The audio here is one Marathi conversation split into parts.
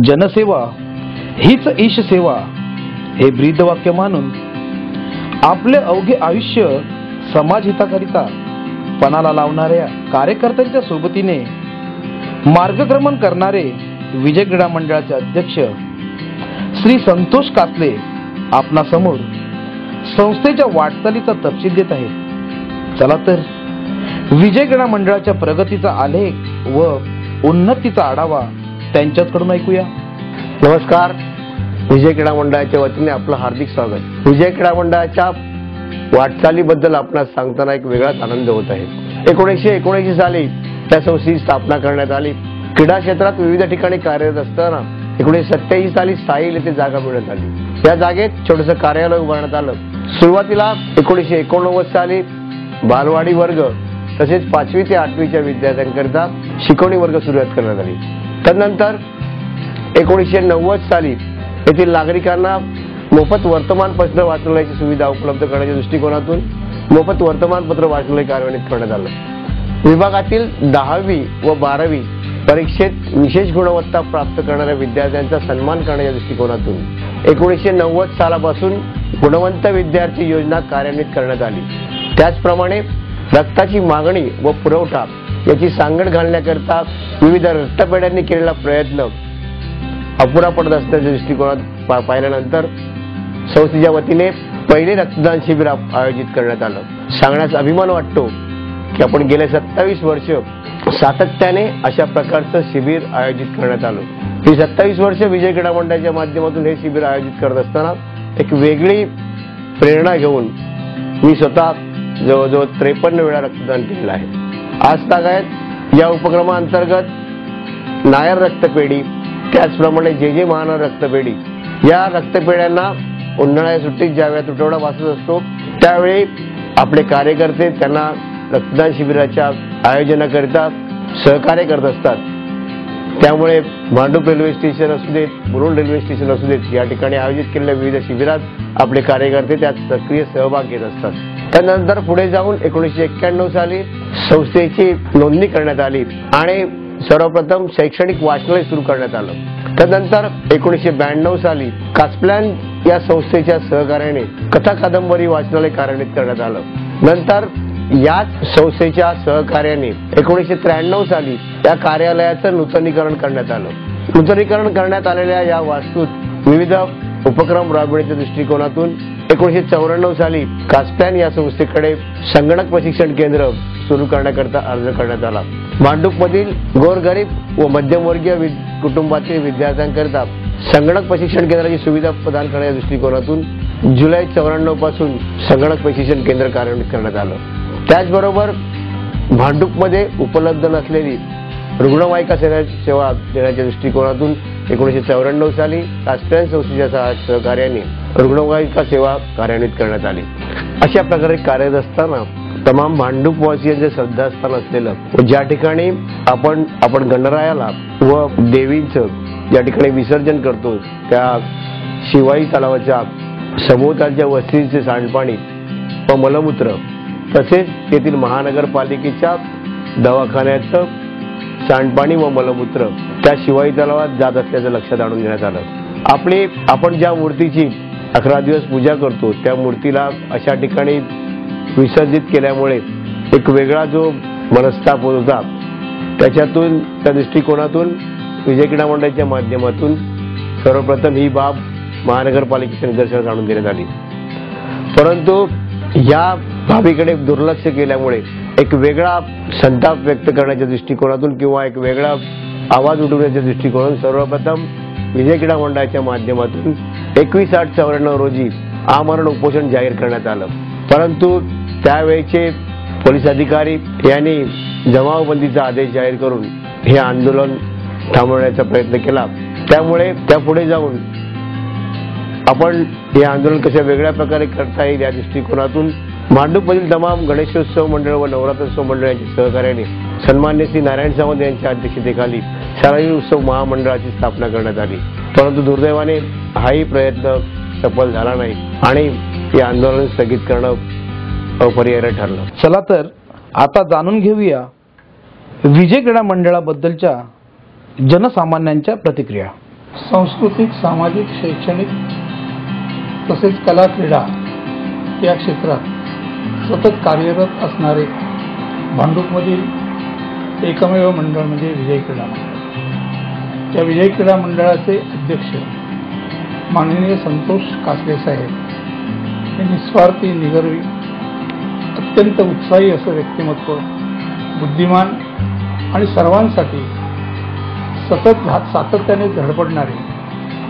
जनसेवा हीच ईश सेवा हे ब्रीदवाक्य मानून आपले अवघे आयुष्य समाजहिताकरिता पणाला लावणाऱ्या कार्यकर्त्यांच्या सोबतीने मार्गक्रमण करणारे विजय क्रीडा मंडळाचे अध्यक्ष श्री संतोष कासले आपणासमोर संस्थेच्या वाटचालीचा तपशील देत आहेत। चला तर विजय क्रीडा मंडळाच्या प्रगतीचा आलेख व उन्नतीचा आढावा त्यांच्याकडून ऐकूया। नमस्कार, विजय क्रीडा मंडळाच्या वतीने आपलं हार्दिक स्वागत। विजय क्रीडा मंडळाच्या वाटचालीबद्दल आपणास सांगताना एक वेगळाच आनंद होत आहे। 1979 साली त्या संस्थेची स्थापना करण्यात आली। क्रीडा क्षेत्रात विविध ठिकाणी कार्यरत असताना 1987 साली साईल येथे जागा मिळवण्यात आली। या जागेत छोटंसं कार्यालय उभारण्यात आलं। सुरुवातीला 1989 साली बालवाडी वर्ग तसेच 5वी ते 8वीच्या विद्यार्थ्यांकरिता शिकवणी वर्ग सुरुवात करण्यात आली। त्यानंतर 1990 साली येथील नागरिकांना मोफत वर्तमानपत्र वाचनालयाची सुविधा उपलब्ध करण्याच्या दृष्टिकोनातून मोफत वर्तमानपत्र वाचनालय कार्यान्वित करण्यात आलं। विभागातील 10वी व 12वी परीक्षेत विशेष गुणवत्ता प्राप्त करणाऱ्या विद्यार्थ्यांचा सन्मान करण्याच्या दृष्टिकोनातून 1990 सालापासून गुणवंत विद्यार्थी योजना कार्यान्वित करण्यात आली। त्याचप्रमाणे रक्ताची मागणी व पुरवठा याची सांगड घालण्याकरता विविध रक्तपेढ्यांनी केलेला प्रयत्न अपुरा पडत असल्याच्या दृष्टिकोनात पाहिल्यानंतर संस्थेच्या वतीने पहिले रक्तदान शिबिर आयोजित करण्यात आलं। सांगण्यास अभिमान वाटतो की आपण गेले 27 वर्ष सातत्याने अशा प्रकारचं शिबिर आयोजित करण्यात आलं। ही 27 वर्ष विजय क्रीडा मंडळाच्या माध्यमातून हे शिबिर आयोजित करत असताना एक वेगळी प्रेरणा घेऊन मी स्वतः जवळजवळ 53 वेळा रक्तदान केलेलं आहे। आज तागायत या उपक्रमाअंतर्गत नायर रक्तपेढी त्याचप्रमाणे जे महानगर रक्तपेढी या रक्तपेढ्यांना उन्हाळ्याच्या सुट्टीत ज्यावेळी तुटवडा भासत असतो त्यावेळी आपले कार्यकर्ते त्यांना रक्तदान शिबिराच्या आयोजनाकरिता सहकार्य करत असतात। त्यामुळे भांडूप रेल्वे स्टेशन असू देत, मुरुड रेल्वे स्टेशन असू देत, या ठिकाणी आयोजित केलेल्या विविध शिबिरात आपले कार्यकर्ते त्यात सक्रिय सहभाग घेत असतात। त्यानंतर पुढे जाऊन 1991 साली संस्थेची नोंदणी करण्यात आली आणि सर्वप्रथम शैक्षणिक वाचनालय सुरू करण्यात आलं। त्यानंतर 1992 साली कासप्लॅन या संस्थेच्या सहकार्याने कथा कादंबरी वाचनालय कार्यान्वित करण्यात आलं। नंतर याच संस्थेच्या सहकार्याने 1993 साली या कार्यालयाचं नूतनीकरण करण्यात आलं। नूतनीकरण करण्यात आलेल्या या वास्तूत विविध उपक्रम राबवण्याच्या दृष्टिकोनातून 1994 साली कासप्लॅन या संस्थेकडे संगणक प्रशिक्षण केंद्र सुरू करण्याकरता अर्ज करण्यात आला। भांडूपमधील गोरगरीब व मध्यमवर्गीय कुटुंबातील विद्यार्थ्यांकरता संगणक प्रशिक्षण केंद्राची सुविधा प्रदान करण्याच्या दृष्टिकोनातून जुलै 94 पासून संगणक प्रशिक्षण केंद्र कार्यान्वित करण्यात आलं। त्याचबरोबर भांडूपमध्ये उपलब्ध नसलेली रुग्णवाहिका सेवा देण्याच्या दृष्टिकोनातून 1994 साली कासप्लॅन संस्थेच्या सहकार्याने रुग्णवाहिका सेवा कार्यान्वित करण्यात आली। अशा प्रकारे कार्यरत असताना तमाम भांडूपवासियांचे श्रद्धास्थान असलेलं ज्या ठिकाणी आपण गणरायाला व देवींचं ज्या ठिकाणी विसर्जन करतो त्या शिवाई तलावाच्या सभोवतालच्या वस्तीचे सांडपाणी व मलमूत्र तसेच तेथील महानगरपालिकेच्या दवाखान्याचं सांडपाणी व मलमूत्र त्या शिवाई तलावात जात असल्याचं लक्षात आणून देण्यात आलं। आपण ज्या मूर्तीची 11 दिवस पूजा करतो त्या मूर्तीला अशा ठिकाणी विसर्जित केल्यामुळे एक वेगळा जो मनस्ताप होता त्याच्यातून त्या दृष्टिकोनातून विजय क्रीडा मंडळाच्या माध्यमातून सर्वप्रथम ही बाब महानगरपालिकेच्या निदर्शनास आणून देण्यात आली। परंतु या बाबीकडे दुर्लक्ष केल्यामुळे एक वेगळा संताप व्यक्त करण्याच्या दृष्टिकोनातून किंवा एक वेगळा आवाज उठवण्याच्या दृष्टिकोनातून सर्वप्रथम विजय क्रीडा मंडळाच्या माध्यमातून 21/8/94 रोजी आमरण उपोषण जाहीर करण्यात आलं। परंतु त्यावेळेचे पोलीस अधिकारी यांनी जमावबंदीचा आदेश जाहीर करून हे आंदोलन थांबवण्याचा प्रयत्न केला। त्यामुळे त्यापुढे जाऊन आपण हे आंदोलन कशा वेगळ्या प्रकारे करता येईल या दृष्टिकोनातून भांडूपमधील तमाम गणेशोत्सव मंडळ व नवरात्रोत्सव मंडळ यांच्या सहकार्याने सन्मान्य श्री नारायण सावंत यांच्या अध्यक्षतेखाली शारदीय उत्सव महामंडळाची स्थापना करण्यात आली। परंतु दुर्दैवाने हाही प्रयत्न सफल झाला नाही आणि हे आंदोलन स्थगित करणं अपरिहार्य ठरलं। चला तर आता जाणून घेऊया विजय क्रीडा मंडळाबद्दलच्या जनसामान्यांच्या प्रतिक्रिया। सांस्कृतिक, सामाजिक, शैक्षणिक तसेच कला क्रीडा या क्षेत्रात सतत कार्यरत असणारे भांडूपमधील एकमेव मंडळ म्हणजे विजय क्रीडा मंडळ। या विजय क्रीडा मंडळाचे अध्यक्ष माननीय संतोष कासले साहेब हे निस्वार्थी, निगर्वी, अत्यंत उत्साही असं व्यक्तिमत्व, बुद्धिमान आणि सर्वांसाठी सतत सातत्याने धडपडणारे,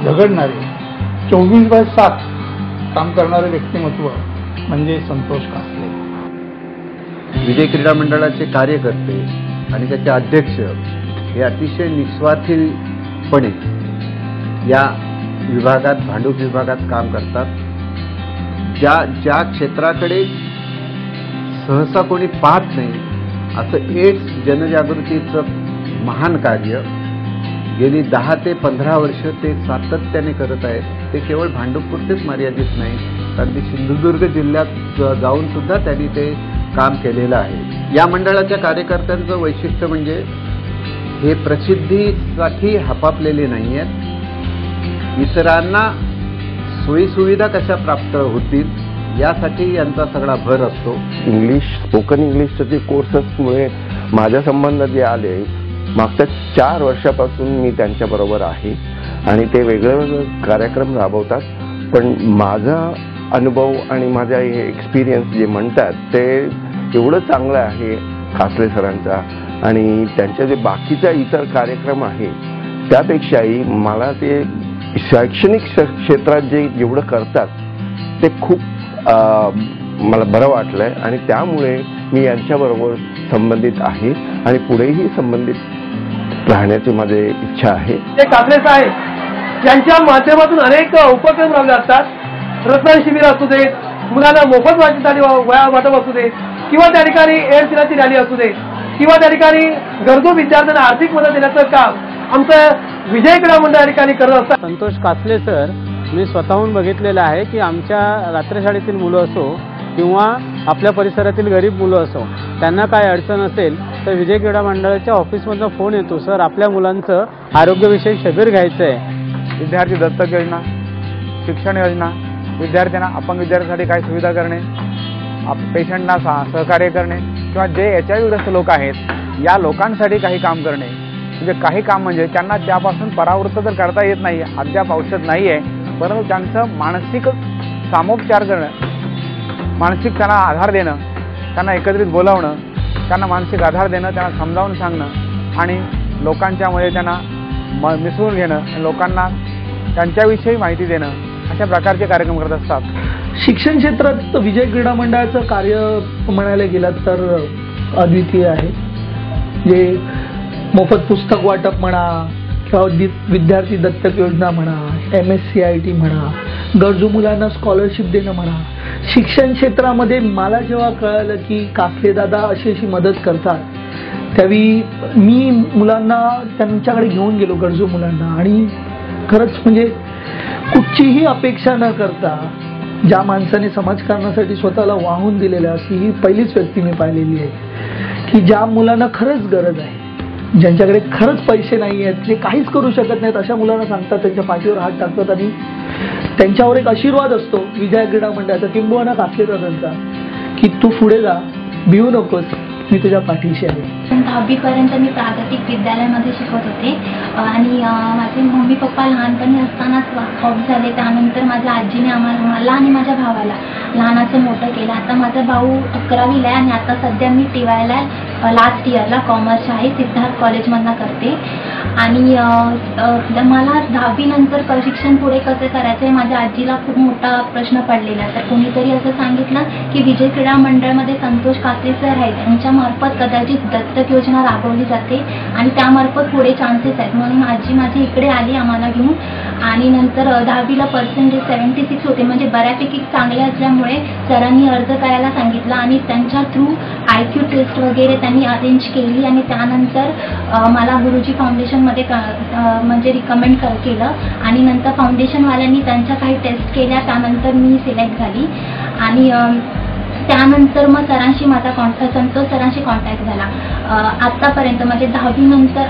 झगडणारे, 24/7 काम करणारे व्यक्तिमत्व म्हणजे संतोष कासले। विजय क्रीडा मंडळाचे कार्यकर्ते आणि त्याचे अध्यक्ष हे अतिशय निस्वार्थीपणे या विभागात, भांडूप विभागात काम करतात। ज्या क्षेत्राकडे सहसा कोणी पाहत नाही असं एड्स जनजागृतीचं महान कार्य गेली 10 ते 15 वर्ष ते सातत्याने करत आहेत। ते केवळ भांडूपपुरतेच मर्यादित नाही, अगदी सिंधुदुर्ग जिल्ह्यात जाऊन सुद्धा त्यांनी ते काम केलेलं आहे। या मंडळाच्या कार्यकर्त्यांचं वैशिष्ट्य म्हणजे हे प्रसिद्धीसाठी हपापलेले नाही आहेत, इतरांना सोयीसुविधा कशा प्राप्त होतील यासाठी यांचा सगळा भर असतो। स्पोकन इंग्लिशचे जे कोर्सेसमुळे माझ्या संबंधात जे आले, मागच्या 4 वर्षापासून मी त्यांच्याबरोबर आहे आणि ते वेगवेगळे कार्यक्रम राबवतात। पण माझा अनुभव आणि माझा हे एक्सपिरियन्स जे म्हणतात ते एवढं चांगलं आहे कासले सरांचा, आणि त्यांचे जे बाकीचा इतर कार्यक्रम आहे त्यापेक्षाही मला ते शैक्षणिक क्षेत्रात जे जेवढं करतात ते खूप मला बरं वाटलंय आणि त्यामुळे मी यांच्याबरोबर संबंधित आहे आणि पुढेही संबंधित राहण्याची माझी इच्छा आहे। ते कासले साहेब यांच्या माध्यमातून अनेक उपक्रम राबवले असतात। रत्न शिबिर असू दे, मुलांना मोफत वाटप असू दे, किंवा त्या ठिकाणी एड्स दिनाची रॅली असू दे, किंवा त्या ठिकाणी गरजू विद्यार्थ्यांना आर्थिक मदत देण्याचं काम आमचं विजय क्रीडा मंडळ या ठिकाणी करत असतात। संतोष कासले सर मी स्वतःहून बघितलेलं आहे की आमच्या रात्रशाळेतील मुलं असो किंवा आपल्या परिसरातील गरीब मुलं असो, त्यांना काय अडचण असेल तर विजय क्रीडा मंडळाच्या ऑफिसमधून फोन येतो, सर आपल्या मुलांचं आरोग्यविषयक शिबिर घ्यायचं आहे। विद्यार्थी दत्तक योजना, शिक्षण योजना, विद्यार्थ्यांना अपंग विद्यार्थ्यांसाठी काय सुविधा करणे, पेशंटना सहकार्य करणे, किंवा जे HIV ग्रस्त लोक आहेत या लोकांसाठी काही काम करणे, म्हणजे काही काम म्हणजे त्यांना त्यापासून परावृत्त तर करता येत नाही, अद्याप औषध नाही आहे, परंतु त्यांचं मानसिक सामोपचार करणं, मानसिक त्यांना आधार देणं, त्यांना एकत्रित बोलावणं, त्यांना मानसिक आधार देणं, त्यांना समजावून सांगणं आणि लोकांच्यामध्ये त्यांना मिसळून घेणं, लोकांना त्यांच्याविषयी माहिती देणं, अशा प्रकारचे कार्यक्रम करत असतात। शिक्षण क्षेत्रात विजय क्रीडा मंडळाचं कार्य म्हणायला गेलं तर अद्वितीय आहे। जे मोफत पुस्तक वाटप म्हणा किंवा विद्यार्थी दत्तक योजना म्हणा, MSCIT म्हणा, गरजू मुलांना स्कॉलरशिप देणं म्हणा, शिक्षण क्षेत्रामध्ये मला जेव्हा कळलं की कासले दादा अशी मदत करतात, त्यावेळी मी मुलांना त्यांच्याकडे घेऊन गेलो, गरजू मुलांना, आणि खरंच म्हणजे कुठचीही अपेक्षा न करता ज्या माणसाने समाजकारणासाठी स्वतःला वाहून दिलेलं, अशी ही पहिलीच व्यक्ती मी पाहिलेली आहे की ज्या मुलांना खरंच गरज आहे, ज्यांच्याकडे खरंच पैसे नाही आहेत, जे काहीच करू शकत नाहीत, अशा मुलांना सांगतात, त्यांच्या पाठीवर हात टाकतात आणि त्यांच्यावर एक आशीर्वाद असतो विजय क्रीडा मंडळाचा किंबहुना कासले दादांचा की तू पुढे जा, भिवू नकोस, मी तुझ्या पाठीशी आहे। 10वी पर्यंत मी प्रागतिक विद्यालयामध्ये शिकत होते आणि माझे मम्मी पप्पा लहानपणी असतानाच ऑफ झाले। त्यानंतर माझ्या आजीने मला आणि माझ्या भावाला लहानाचं मोठं केलं। आता माझा भाऊ 11वीला आहे आणि आता सध्या मी TYला लास्ट इयरला कॉमर्स आहे, सिद्धार्थ कॉलेजमधनं करते। आणि मला 10वी नंतर शिक्षण पुढे कसं करायचं आहे माझ्या आजीला खूप मोठा प्रश्न पडलेला। तर कोणीतरी असं सांगितलं की विजय क्रीडा मंडळमध्ये संतोष कासले सर आहेत, त्यांच्यामार्फत कदाचित दत्तक योजना राबवली जाते आणि त्यामार्फत पुढे चान्सेस आहेत, म्हणून आजी माझी इकडे आली आम्हाला घेऊन। आणि नंतर 10वीला पर्सेंटेज 76 होते, म्हणजे बऱ्यापैकी चांगले असल्यामुळे सरांनी अर्ज करायला सांगितलं आणि त्यांच्या थ्रू IQ टेस्ट वगैरे त्यांनी अरेंज केली आणि त्यानंतर मला गुरुजी फाउंडेशनमध्ये म्हणजे रिकमेंड केलं आणि नंतर फाउंडेशनवाल्यांनी त्यांच्या काही टेस्ट केल्या, त्यानंतर मी सिलेक्ट झाली आणि त्यानंतर मग सरांशी माझा संतोष सरांशी कॉन्टॅक्ट झाला आतापर्यंत म्हणजे 10वी नंतर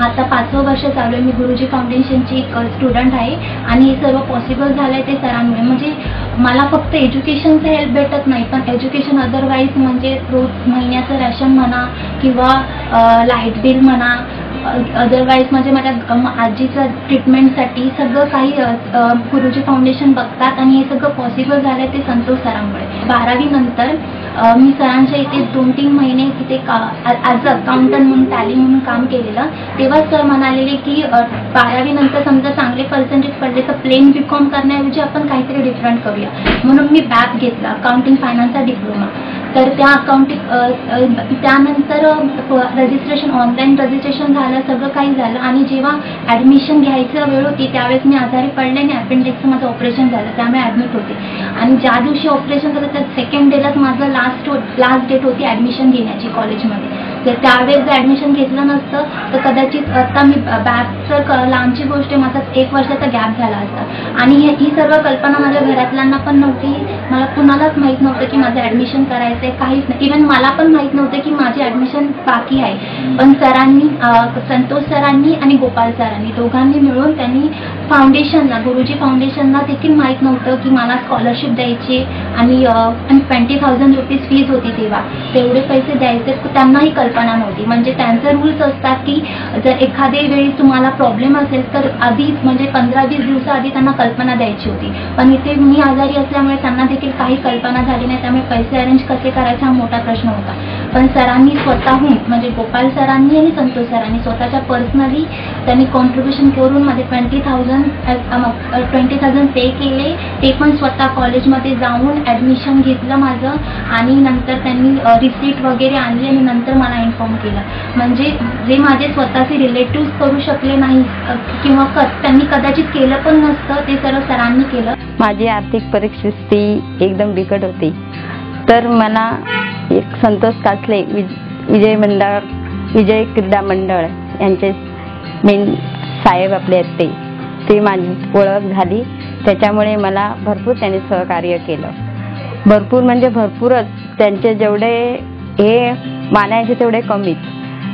आता 5वं वर्ष चालू आहे. मी गुरुजी फाउंडेशनची एक स्टुडंट आहे आणि हे सर्व पॉसिबल झालं आहे ते सरांमुळे. म्हणजे मला फक्त एज्युकेशनचं हेल्प भेटत नाही, पण एज्युकेशन अदरवाईज म्हणजे रोज महिन्याचं रॅशन म्हणा किंवा लाईट बिल म्हणा, अदरवाईज म्हणजे माझ्या आजीचं ट्रीटमेंटसाठी सगळं काही गुरुजी फाउंडेशन बघतात आणि हे सगळं पॉसिबल झालं ते संतोष सरांमुळे. 12वी नंतर मी सरांच्या इथे 2-3 महिने तिथे ॲज अ अकाउंटंट म्हणून टॅली म्हणून काम केलेलं. तेव्हा सर म्हणालेले की 12वी नंतर समजा चांगले पर्सेंटेज पडले तर प्लेन BCom करण्याऐवजी आपण काहीतरी डिफरंट करूया. म्हणून मी BAP घेतला, अकाउंटिंग फायनान्सचा डिप्लोमा. तर त्या त्यानंतर रजिस्ट्रेशन, ऑनलाईन रजिस्ट्रेशन झालं, सगळं काही झालं. आणि जेव्हा ॲडमिशन घ्यायचं वेळ होती त्यावेळेस मी आजारी पडले आणि अपेंडिक्सचं माझं ऑपरेशन झालं, त्यामुळे ॲडमिट होते. आणि ज्या दिवशी ऑपरेशन झालं त्या सेकंड डेलाच माझं लास्ट डेट होती ॲडमिशन घेण्याची कॉलेजमध्ये. तर त्यावेळेस जर ॲडमिशन घेतलं नसतं तर कदाचित आता मी BAPचं लांबची गोष्ट माझा 1 वर्षाचा गॅप झाला असता. आणि ही सर्व कल्पना माझ्या घरातल्यांना पण नव्हती, मला कुणालाच माहीत नव्हतं की माझं ॲडमिशन करायचं आहे, काहीच नाही. इव्हन मला पण माहीत नव्हतं की माझी ॲडमिशन बाकी आहे. पण सरांनी, संतोष सरांनी आणि गोपाल सरांनी दोघांनी मिळून त्यांनी फाउंडेशनला, गुरुजी फाउंडेशनला देखील माहीत नव्हतं की मला स्कॉलरशिप द्यायची आणि 20,000 रुपीज फीज होती तेव्हा, तेवढे पैसे द्यायचे त्यांनाही कल्पना नव्हती. म्हणजे त्यांचे रूल्स असतात की जर एखाद्या वेळी तुम्हाला प्रॉब्लेम असेल तर आधी म्हणजे 15-20 दिवसाआधी त्यांना कल्पना द्यायची होती. पण इथे मी आजारी असल्यामुळे त्यांना देखील काही कल्पना झाली नाही, त्यामुळे पैसे अरेंज कसे करायचा हा मोठा प्रश्न होता. पण सरांनी स्वतःहून म्हणजे गोपाल सरांनी आणि संतोष सरांनी स्वतःच्या पर्सनली त्यांनी कॉन्ट्रीब्युशन करून मध्ये 20,000 पे केले. ते पण स्वतः कॉलेजमध्ये जाऊन ॲडमिशन घेतलं माझं आणि नंतर त्यांनी रिसीट वगैरे आणली आणि नंतर मला इन्फॉर्म केलं. म्हणजे जे माझे स्वतःचे रिलेटिव्ह करू शकले नाही किंवा त्यांनी कदाचित केलं पण नसतं ते सर्व सरांनी केलं. माझी आर्थिक परिस्थिती एकदम बिकट होती, तर मला एक संतोष कासले विजय क्रीडा मंडळ यांचे मेन साहेब आपले आहेत ते माझी ओळख झाली. त्याच्यामुळे मला भरपूर त्यांनी सहकार्य केलं, भरपूर म्हणजे भरपूरच. त्यांचे जेवढे हे मानायचे तेवढे कमीच.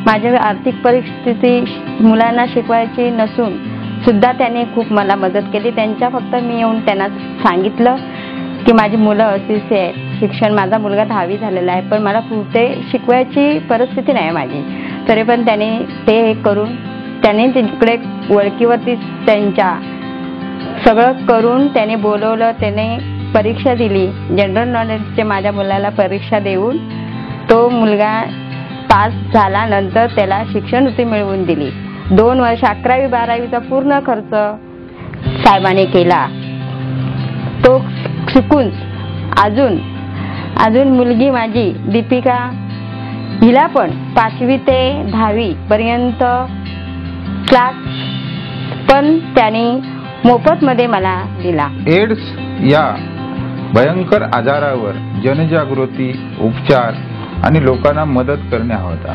माझी आर्थिक परिस्थिती मुलांना शिकवायची नसून सुद्धा त्यांनी खूप मला मदत केली. त्यांच्या फक्त मी येऊन त्यांना सांगितलं की माझी मुलं अशीच आहेत, शिक्षण, माझा मुलगा 10वी झालेला आहे पण मला पुढे शिकवायची परिस्थिती नाही माझी. तरी पण त्यांनी ते करून त्यांनी तिकडे ओळखीवरती त्यांच्या सगळं करून त्याने बोलवलं. त्याने परीक्षा दिली, जनरल नॉलेजचे माझ्या मुलाला परीक्षा देऊन तो मुलगा पास झाला. नंतर त्याला शिक्षणवृत्ती मिळवून दिली. 2 वर्ष 11वी-12वीचा पूर्ण खर्च साहेबांनी केला. तो शिकून अजून मुलगी माझी दीपिका, हिला पण 5वी ते 10वी पर्यंत क्लास पण त्याने मोफतमध्ये मला दिला. एड्स या भयंकर आजारावर जनजागृती, उपचार आणि लोकांना मदत करणे हा होता.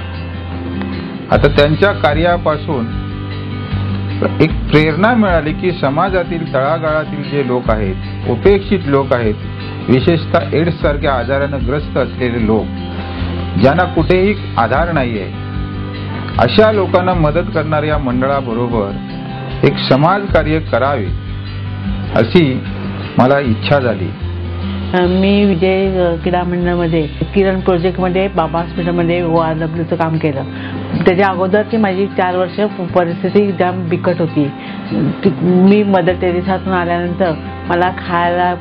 आता त्यांच्या कार्यापासून एक प्रेरणा मिळाली की समाजातील तळागाळातील जे लोक आहेत, उपेक्षित लोक आहेत, विशेषतः एड्स सारख्या आजाराने ग्रस्त असलेले लोक, ज्यांना कुठेही आधार नाही आहे, अशा लोकांना मदत करणाऱ्या मंडळाबरोबर एक समाज कार्य करावे अशी मला इच्छा झाली. मी विजय क्रीडा मंडळमध्ये किरण प्रोजेक्टमध्ये बाबा हॉस्पिटलमध्ये ORWचं काम केलं. त्याच्या अगोदरची माझी 4 वर्ष परिस्थिती जाम बिकट होती. मी मदर टेरेसातून आल्यानंतर मला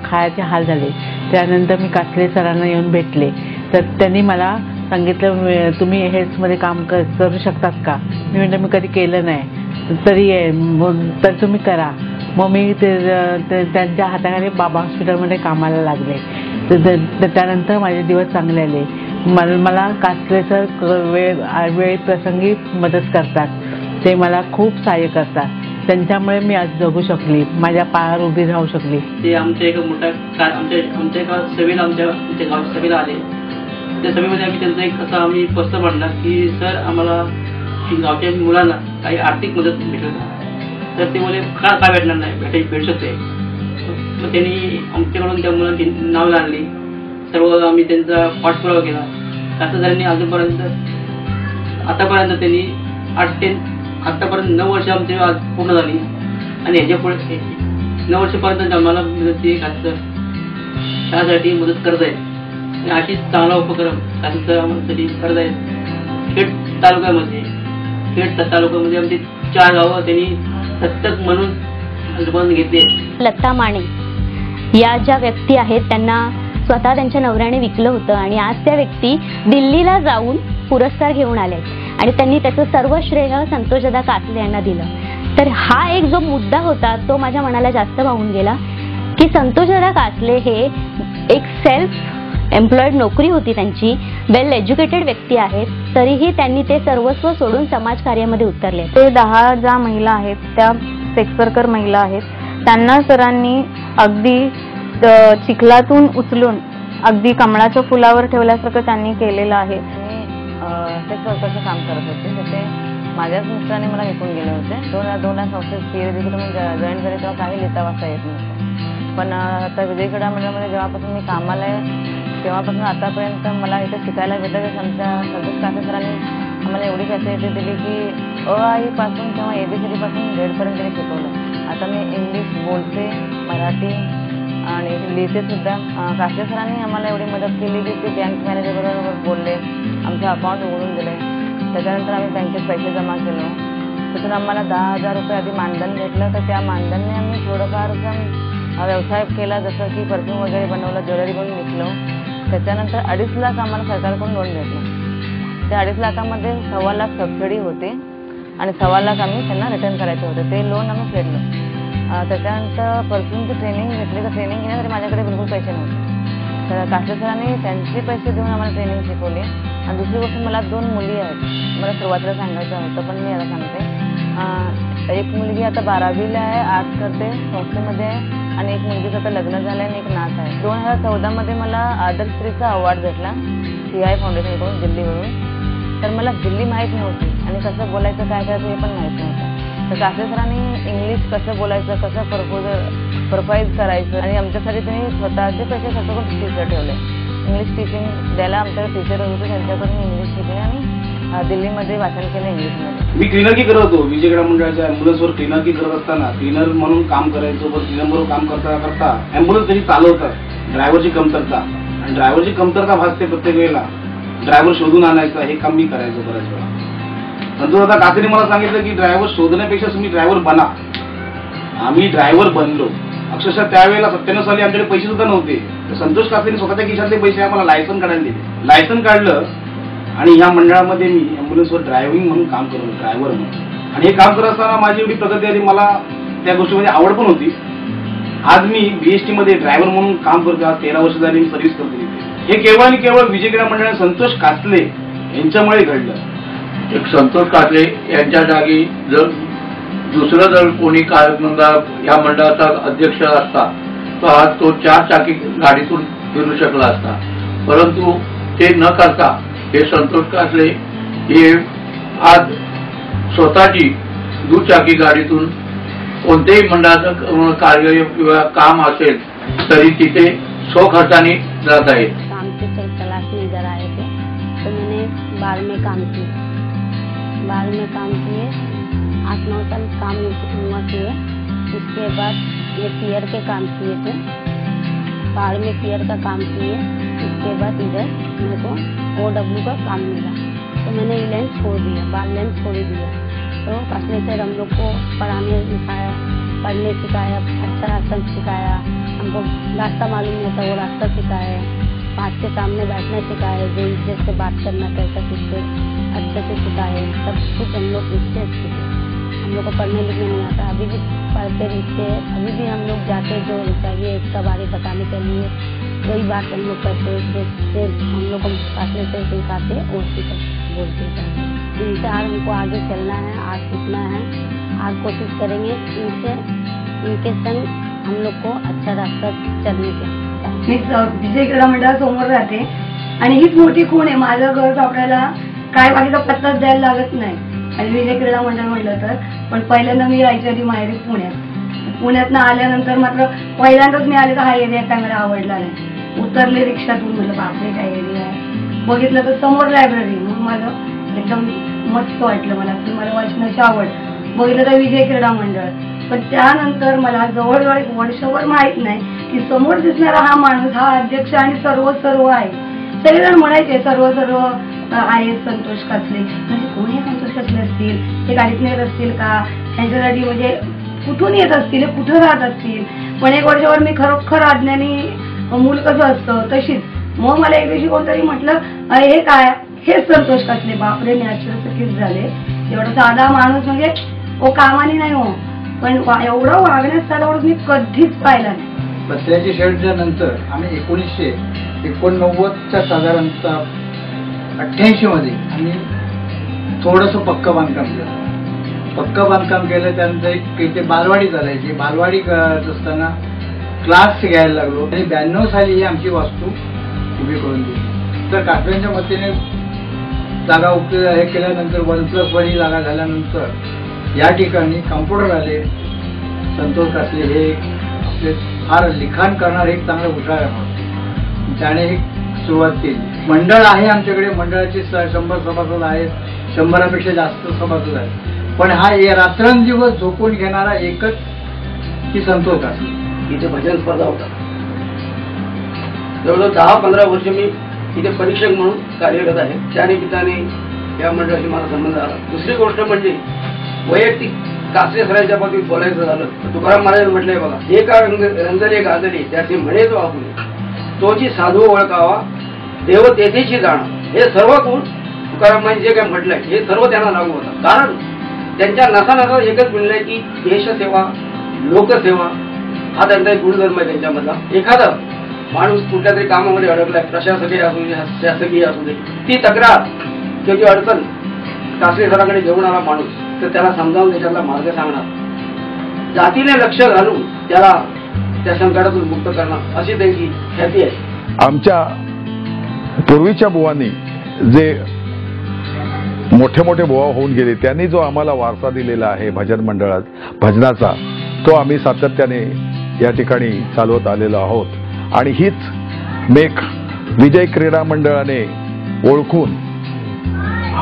खायचे हाल झाले. त्यानंतर मी कासले सरांना येऊन भेटले, तर त्यांनी मला सांगितलं तुम्ही हेल्थमध्ये काम करू शकतात का. मी म्हटलं मी कधी केलं नाही, तरी तर तुम्ही करा. मग मी त्यांच्या हाताखाली बाबा हॉस्पिटलमध्ये कामाला लागले. तर त्यानंतर माझे दिवस चांगले आले. मला कासले सर वेळ प्रसंगी मदत करतात, ते मला खूप सहाय्य करतात. त्यांच्यामुळे मी आज जगू शकली, माझ्या पायावर उभी राहू शकली. ते आमच्या एका मोठ्या आमच्या एका सभेला आमच्या गावच्या सभेला आले. त्या सभेमध्ये आम्ही त्यांचा एक असा आम्ही प्रस्ताव मांडला की सर आम्हाला गावच्या मुलांना काही आर्थिक मदत भेटत. तर ते बोले का भेटणार नाही, भेटू शकते. मग त्यांनी आमच्याकडून त्या मुलांची नावं आणली. सर्व आम्ही त्यांचा पाठपुरावा केला. कासले सरांनी अजूनपर्यंत आतापर्यंत त्यांनी आतापर्यंत 9 वर्ष आमची आज पूर्ण झाली आणि ह्याच्या पुढे 9 वर्षापर्यंत आम्हाला मदत शाळेसाठी मदत करत आहेत आणि अशीच चांगला उपक्रम शासनासाठी करत आहेत. खेड तालुक्यामध्ये आमची 4 गावं त्यांनी दत्तक म्हणून घेतली. लता माने या ज्या व्यक्ती आहेत त्यांना स्वतः त्यांच्या नवऱ्याने विकलं होतं आणि आज त्या व्यक्ती दिल्लीला जाऊन पुरस्कार घेऊन आले आणि त्यांनी त्याचं सर्व श्रेय संतोषदादा कासले यांना दिलं. तर हा एक जो मुद्दा होता तो माझ्या मनाला जास्त भावून गेला की संतोषदादा कासले हे एक सेल्फ एम्प्लॉईड नोकरी होती त्यांची, वेल एज्युकेटेड व्यक्ती आहेत, तरीही त्यांनी ते सर्वस्व सोडून समाजकार्यामध्ये उतरले. ते 10 ज्या महिला आहेत त्या सेक्स वर्कर महिला आहेत, त्यांना सरांनी अगदी चिखलातून उचलून अगदी कमळाच्या फुलावर ठेवल्यासारखं त्यांनी केलेलं आहे. सेक्स वर्करचं काम करत होते, तर ते माझ्याच मिस्टरांनी मला विकून गेले होते. 2002 संस्थेत PhD जॉईन झाले तेव्हा काही लिहिता वाचता येत नव्हतं. पण आता विजय क्रीडा मंडळामध्ये जेव्हापासून मी कामाला आहे तेव्हापासून आतापर्यंत मला इथे शिकायला भेटलं. की आमच्या संतोष कासे सरांनी आम्हाला एवढी फॅसिलिटी दिली की पासून किंवा ABCD पासून Z पर्यंत त्यांनी शिकवलं. आता मी इंग्लिश बोलते, मराठी आणि लिहिते सुद्धा. कासे सरांनी आम्हाला एवढी मदत केली की ते बँक मॅनेजरबरोबर बोलले, आमचं अकाउंट उघडून दिले. त्याच्यानंतर आम्ही बँकेत पैसे जमा केलो. तिथून आम्हाला 10,000 रुपये आधी मानधन भेटलं, तर त्या मानधनने आम्ही थोडंफार व्यवसाय केला, जसं की परफ्यूम वगैरे बनवलं, ज्वेलरी बनवून विकलो. त्याच्यानंतर 2.5 लाख आम्हाला सरकारकडून लोन भेटलं. त्या 2.5 लाखामध्ये 1.25 लाख सबसिडी होती आणि 1.25 लाख आम्ही त्यांना रिटर्न करायचे होते. ते लोन आम्ही फेडलो. त्याच्यानंतर परफ्यूमची ट्रेनिंग घेतली, तर ट्रेनिंग घेण्यासाठी माझ्याकडे बिलकुल पैसे नव्हते. तर कासे सरांनी त्यांचे पैसे देऊन आम्हाला ट्रेनिंग शिकवली. आणि दुसरी गोष्ट, मला 2 मुली आहेत. मला सुरुवातीला सांगायचं होतं पण मी आता सांगते. एक मुलगी आता 12वीला आहे, आर्ट्स करते, संस्थेमध्ये आहे, आणि एक मुलगीचं आता लग्न झालं आणि एक नात आहे. 2014 मला आदर्श स्त्रीचा अवॉर्ड भेटला CI फाउंडेशनकडून दिल्लीवरून. तर मला दिल्ली माहीत नव्हती आणि कसं बोलायचं काय करायचं हे पण माहीत नव्हतं. तर कासे सरांनी इंग्लिश कसं बोलायचं, कसं प्रोफाईज करायचं आणि आमच्यासाठी त्यांनी स्वतःचे पैसे खर्च करून टीचर ठेवले. इंग्लिश टीचिंग द्यायला आमच्याकडे टीचर होते, त्यांच्याकडून मी इंग्लिश शिकले आणि दिल्लीमध्ये वाचन केलं इंग्लिशमध्ये. मी क्लीनरकी करत होतो. विजय क्रीडा मंडळाच्या ॲम्ब्युलन्सवर क्लीनरकी करत असताना क्लीनर म्हणून काम करायचो, पण क्लीनरबरोबर काम करता करता ॲम्ब्युलन्स तरी चालवतात, ड्रायव्हरची कमतरता आणि ड्रायव्हरची कमतरता भासते प्रत्येक वेळेला. ड्रायव्हर शोधून आणायचा हे काम मी करायचो बऱ्याच वेळा. नंतर आता कासेने मला सांगितलं की ड्रायव्हर शोधण्यापेक्षा तुम्ही ड्रायव्हर बना. आम्ही ड्रायव्हर बनलो. अक्षरशः त्यावेळेला 97 साली आमच्याकडे पैसे सुद्धा नव्हते. तर संतोष कासेने स्वतःच्या खिशातले पैसे आम्हाला लायसन काढायला दिले. लायसन काढलं आणि ह्या मंडळामध्ये मी ॲम्ब्युलन्सवर ड्रायव्हिंग म्हणून काम करतो, ड्रायव्हर म्हणून. आणि हे काम करत असताना माझी एवढी प्रगती आली, मला त्या गोष्टीमध्ये आवड पण होती. आज मी BST मध्ये ड्रायव्हर म्हणून काम करतो. आज 13 वर्ष झाली मी सर्व्हिस करतो. हे केवळ आणि केवळ विजय क्रीडा मंडळाने संतोष कासले यांच्यामुळे घडलं. एक संतोष कासले यांच्या जागी जर दुसरं जर कोणी या मंडळाचा अध्यक्ष असता तर आज तो 4 चाकी गाडीतून फिरू शकला असता. परंतु ते न करता हे संतोष कासले हे आज स्वतःची दुचाकी गाडीतून कोणत्याही मंडळाचं कार्य किंवा काम असेल तरी तिथे स्वखर्चाने जात आहेत. काम की तलाश में इधर आए थे तो मैंने बार में काम किए 8-9 साल काम हुआ किए. उसके बाद ये पियर के काम किए थे, बाढ़ में पियर का काम किए. उसके बाद इधर मेरे को OW का काम मिला तो मैंने ये लाइन छोड़ दिया, बाल लाइन छोड़ दिया. तो कासले सर हम लोग को पढ़ने सिखाया, अच्छा आसन सिखाया, हमको रास्ता मालूम नहीं था वो रास्ता सिखाया, बात के सामने बैठना सिखाया, जो इज्जत से बात करना कैसा किससे अच्छे से सिखाए. सब कुछ हम लोग इससे सीखे. हम लोग को पढ़ने लिखने नहीं आता, अभी भी पढ़ते लिखते, अभी भी हम लोग जाते जो चाहिए इसका बारे बताने के लिए वही बात हम लोग करते, जैसे हम लोग को कासले से सिखाते और बोलते हैं. इनसे आज हमको आगे चलना है, आज सीखना है, आज कोशिश करेंगे इनके संग हम लोग को अच्छा रास्ता चलने के. मी विजय क्रीडा मंडळासमोर राहते आणि हीच मोठी खूण आहे. माझं घर सापडायला काय बाकीचा पत्ताच द्यायला लागत नाही आणि विजय क्रीडा मंडळ म्हटलं तर. पण पहिल्यांदा मी राहायची आधी माहेरी पुण्यातनं आल्यानंतर मात्र पहिल्यांदाच मी आले तर हा एरिया काय मला आवडला नाही. उतरले रिक्षातून, म्हटलं बापरे काय एरिया आहे. बघितलं तर समोर लायब्ररी, मग माझं एकदम मस्त वाटलं मला की मला वाचनाची आवड. बघितलं तर विजय क्रीडा मंडळ, पण त्यानंतर मला जवळजवळ एक वर्षभर माहित नाही की समोर दिसणारा हा माणूस हा अध्यक्ष आणि सर्व आहे. सगळेजण म्हणायचे सर्व आहेत संतोष कासले, म्हणजे कोणी संतोष कासले असतील, ते गाडीतून येत असतील का, त्यांच्यासाठी म्हणजे कुठून येत असतील, कुठं राहत असतील. पण एक वर्षभर मी खरोखर अज्ञानी मूल कसं असतं तशीच. मग मला एक दिवशी कोणतरी म्हटलं हे काय, हेच संतोष कासले. बापरे, मी आश्चर्यचकित झाले. एवढा साधा माणूस म्हणजे कामानी नाही हो, पण एवढं वागण्यात साधा माणूस मी कधीच पाहिला नाही. पत्र्याची शेडच्या नंतर आम्ही 1989च्या साधारणतः 88 मध्ये आम्ही थोडंसं पक्कं बांधकाम केलं. त्यानंतर एक इथे बालवाडी चालायची. बालवाडी करत असताना क्लास घ्यायला लागलो आणि 92 साली ही आमची वास्तू उभी करून दिली. तर कासल्यांच्या मतीने जागा हे केल्यानंतर 1+1 ही जागा झाल्यानंतर या ठिकाणी कॉम्प्युटर आले. संतोष कासले हे आपले फार लिखाण करणारे एक चांगलं उदाहरण, त्याने एक सुरुवात केली. मंडळ आहे आमच्याकडे, मंडळाचे 100 सभासद आहेत, 100पेक्षा जास्त सभासद आहेत. पण हा रात्रंदिवस झोपून घेणारा एकच की संतोष कासले. इथे भजन स्पर्धा होता. जवळजवळ 10-15 वर्ष मी इथे परीक्षक म्हणून कार्यरत आहे. त्या निमित्ताने या मंडळाशी मला संबंध आला. दुसरी गोष्ट म्हणजे वैयक्तिक कासले सरांच्या बाबतीत बोलायचं झालं तर तुकाराम महाराज म्हटलंय बघा, हे का रंजले गाजले त्याचे म्हणे जो आपण तोची साधू ओळखावा देव तेथेची जाणं. हे सर्व गुण तुकाराम महाराज जे काय म्हटलंय हे सर्व त्यांना लागू होतं. कारण त्यांच्या नसा एकच म्हणलंय की देशसेवा, लोकसेवा हा त्यांचा एक गुणधर्म आहे त्यांच्यामधला. एखादा माणूस कुठल्या तरी कामामध्ये अडकलाय, प्रशासकीय असू दे, शासकीय असू दे, ती तक्रार किंवा अडचण कासले सरांकडे घेऊन आला माणूस तर त्याला समजावून त्याच्यातला मार्ग सांगणार, जातीने लक्ष घालून त्याला त्या संकटातून मुक्त करणं अशी त्यांची ख्याती आहे. आमच्या पूर्वीच्या बुवांनी जे मोठे मोठे बुवा होऊन गेले त्यांनी जो आम्हाला वारसा दिलेला आहे भजन मंडळात भजनाचा, तो आम्ही सातत्याने या ठिकाणी चालवत आलेलो आहोत. आणि हीच मेक विजय क्रीडा मंडळाने ओळखून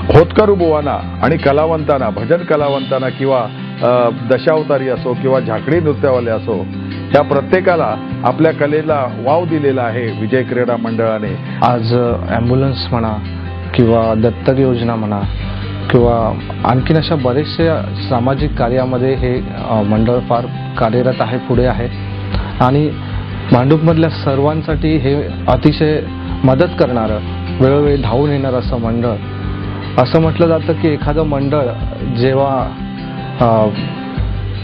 होतकरू बुवांना आणि कलावंतांना, भजन कलावंतांना किंवा दशावतारी असो किंवा झाकडी नृत्यवाले असो, या प्रत्येकाला आपल्या कलेला वाव दिलेला आहे विजय क्रीडा मंडळाने. आज ॲम्ब्युलन्स म्हणा किंवा दत्तक योजना म्हणा किंवा आणखीन अशा बरेचसे सामाजिक कार्यामध्ये हे मंडळ फार कार्यरत आहे, पुढे आहे. आणि भांडूपमधल्या सर्वांसाठी हे अतिशय मदत करणारं, वेळोवेळी धावून येणारं असं मंडळ. असं म्हटलं जातं की एखादं मंडळ जेव्हा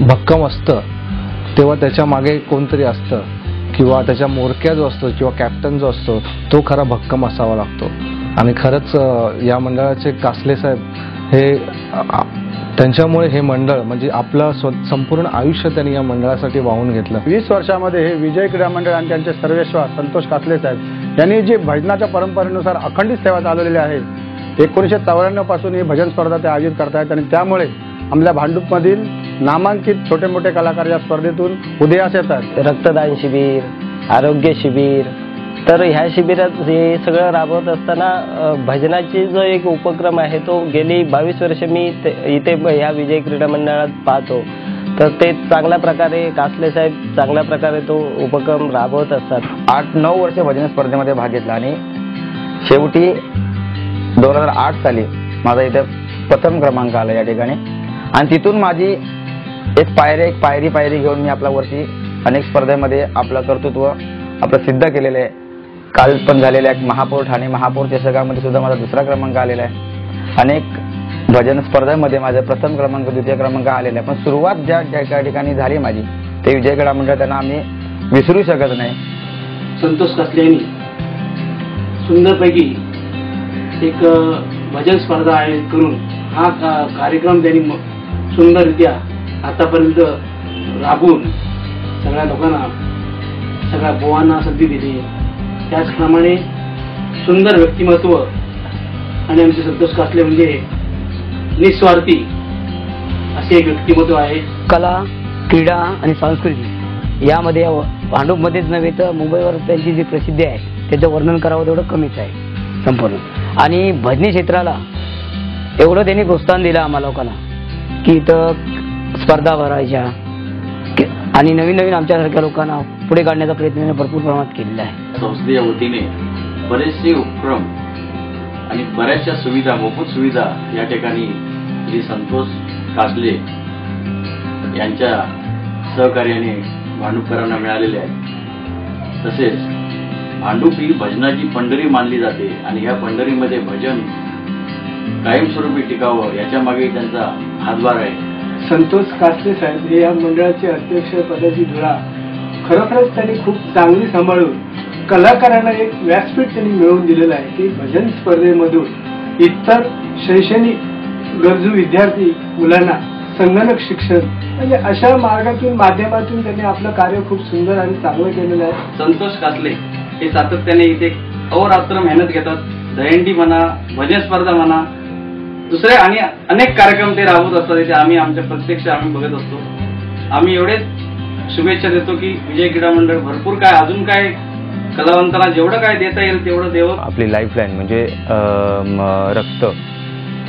भक्कम असतं तेव्हा त्याच्या मागे कोणतरी असतं किंवा त्याच्या मोरक्या जो असतो किंवा कॅप्टन जो असतो तो खरा भक्कम असावा लागतो. आणि खरंच या मंडळाचे कासले साहेब हे त्यांच्यामुळे हे मंडळ म्हणजे आपलं संपूर्ण आयुष्य त्यांनी या मंडळासाठी वाहून घेतलं. 20 वर्षामध्ये हे विजय क्रीडा मंडळ आणि त्यांचे सर्वेश्वर संतोष कासले साहेब यांनी जे भजनाच्या परंपरेनुसार अखंडित सेवा चालवलेली आहे. 1994 पासून ही भजन स्पर्धा ते आयोजित करतायत आणि त्यामुळे आपल्या भांडूपमधील नामांकित छोटे मोठे कलाकार या स्पर्धेतून उदयास येतात. रक्तदान शिबिर, आरोग्य शिबिर, तर ह्या शिबिरात हे सगळं राबवत असताना भजनाची जो एक उपक्रम आहे तो गेली 22 वर्ष मी इथे ह्या विजय क्रीडा मंडळात पाहतो. तर ते चांगल्या प्रकारे कासले साहेब चांगल्या प्रकारे तो उपक्रम राबवत असतात. 8-9 वर्ष भजन स्पर्धेमध्ये भाग घेतला आणि शेवटी 2008 साली माझा इथे प्रथम क्रमांक आला या ठिकाणी. आणि तिथून माझी एक पायरी घेऊन मी आपल्या वरती अनेक स्पर्धेमध्ये आपलं कर्तृत्व आपलं सिद्ध केलेलं आहे. काल पण झालेलं आहे महापौर ठाणे महापौर चषकामध्ये सुद्धा माझा 2रा क्रमांक आलेला आहे. अनेक भजन स्पर्धेमध्ये माझा प्रथम क्रमांक 2य क्रमांक आलेला आहे. पण सुरुवात ज्या ठिकाणी झाली माझी ते विजय क्रीडा मंडळ, त्यांना आम्ही विसरू शकत नाही. संतोष कासले यांनी सुंदरपैकी एक भजन स्पर्धा आयोजित करून हा कार्यक्रम त्यांनी सुंदररित्या आतापर्यंत राबवून सगळ्या लोकांना, सगळ्या बुवांना संधी दिली. त्याचप्रमाणे सुंदर व्यक्तिमत्व आणि आमचे संतोष कासले म्हणजे निस्वार्थी असे एक व्यक्तिमत्व आहे. कला, क्रीडा आणि संस्कृती यामध्ये भांडूपमध्येच नव्हे तर मुंबईवर त्यांची जी प्रसिद्धी आहे त्याचं वर्णन करावं तेवढं कमीच आहे संपूर्ण. आणि भजनी क्षेत्राला एवढं त्यांनी प्रोत्साहन दिलं आम्हाला लोकांना की इथं स्पर्धा भरायच्या आणि नवीन नवीन आमच्यासारख्या लोकांना पुढे काढण्याचा प्रयत्न त्यांनी भरपूर प्रमाणात केलेला आहे. संस्थेच्या वतीने बरेचसे उपक्रम आणि बऱ्याचशा सुविधा, मोफत सुविधा या ठिकाणी श्री संतोष कासले यांच्या सहकार्याने भांडुपकरांना मिळालेले आहेत. तसेच भांडूप ही भजनाची पंढरी मानली जाते आणि या पंढरीमध्ये भजन कायमस्वरूपी टिकावं याच्या मागे त्यांचा हातभार आहे. संतोष कासले साहेब हे या मंडळाचे अध्यक्ष पदाची धुरा खरोखरच त्यांनी खूप चांगली सांभाळून कलाकारांना एक व्यासपीठ त्यांनी मिळवून दिलेलं आहे की भजन स्पर्धेमधून इतर शैक्षणिक गरजू विद्यार्थी मुलांना संगणक शिक्षण म्हणजे अशा मार्गातून माध्यमातून त्यांनी आपलं कार्य खूप सुंदर आणि चांगलं केलेलं आहे. संतोष कासले हे सातत्याने इथे अहोरात्र मेहनत घेतात. दहीहंडी म्हणा, भजन स्पर्धा म्हणा, दुसरे आणि अनेक कार्यक्रम ते राबवत असतात. इथे आम्ही आमच्या प्रत्यक्ष आम्ही बघत असतो. आम्ही एवढेच शुभेच्छा देतो की विजय क्रीडा मंडळ भरपूर काय अजून काय कलावंतांना जेवढं काय देता येईल तेवढं देवं. आपली लाईफलाईन म्हणजे रक्त,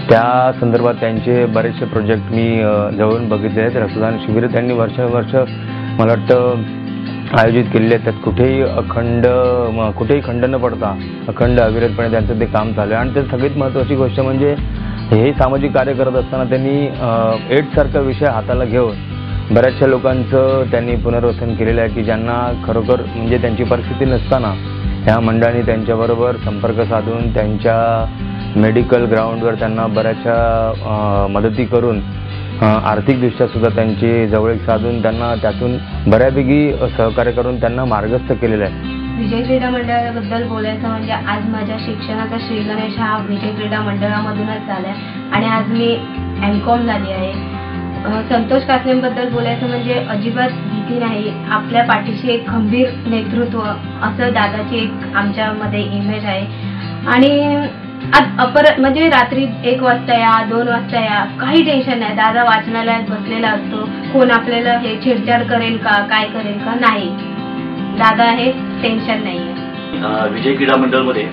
त्या संदर्भात त्यांचे बरेचसे प्रोजेक्ट मी जवळून बघितले आहेत. रक्तदान शिबिर त्यांनी वर्ष मला वाटतं आयोजित केलेले आहेत. त्यात कुठेही खंड न पडता अखंड अविरतपणे त्यांचं ते काम चालू आहे. आणि त्यात सगळ्यात महत्त्वाची गोष्ट म्हणजे हे सामाजिक कार्य करत असताना त्यांनी एड्ससारखा विषय हाताला घेऊन बऱ्याचशा लोकांचं त्यांनी पुनर्वसन केलेलं आहे की ज्यांना खरोखर म्हणजे त्यांची परिस्थिती नसताना ह्या मंडळाने त्यांच्याबरोबर संपर्क साधून त्यांच्या मेडिकल ग्राउंडवर त्यांना बऱ्याचशा मदती करून आर्थिकदृष्ट्या सुद्धा त्यांची जवळीक साधून त्यांना त्यातून बऱ्यापैकी सहकार्य करून त्यांना मार्गस्थ केलेलं आहे. विजय क्रीडा मंडळाबद्दल बोलायचं म्हणजे आज माझ्या शिक्षणाचा श्रीगणेश हा विजय क्रीडा मंडळामधूनच झाला आणि आज मी MCOM झाली आहे. संतोष कासलेंबद्दल बोलायचं म्हणजे अजिबात भीती नाही, आपल्या पाठीशी एक खंबीर नेतृत्व असं दादाची एक आमच्यामध्ये इमेज आहे. आणि म्हणजे रात्री 1 वाजता या 2 वाजता या काही टेन्शन नाही. दादा वाचनालयात बसलेला असतो, कोण आपल्याला हे छेडछाड करेल का काय करेल का नाही, दादा हे टेन्शन नाहीये. विजय क्रीडा मंडळमध्ये